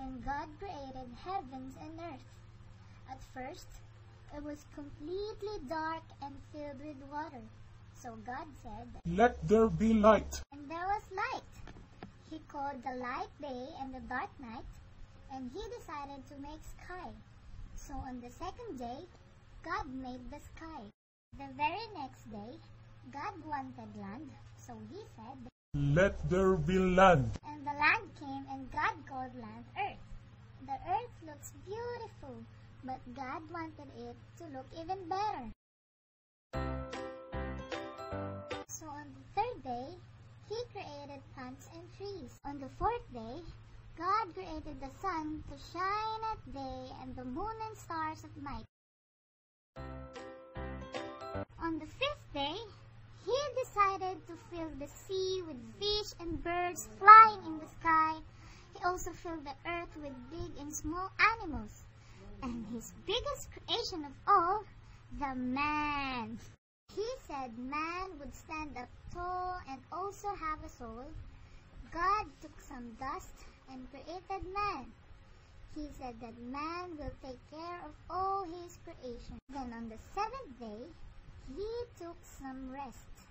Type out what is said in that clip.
when God created heavens and earth. At first, it was completely dark and filled with water. So God said, "Let there be light." and there was light. He called the light day and the dark night, and he decided to make sky. So on the second day, God made the sky. The very next day, God wanted land, so he said, "Let there be land." and the land came, and God called land earth. The earth looks beautiful, but God wanted it to look even better. So on the third day, he created plants and trees. On the fourth day, God created the sun to shine at day and the moon and stars at night. On the fifth day, he decided to fill the sea with fish and birds flying in the sky. He also filled the earth with big and small animals. And his biggest creation of all, the man. He said man would stand up tall and also have a soul. God took some dust and created man. He said that man will take care of all his creation. Then on the seventh day, he took some rest.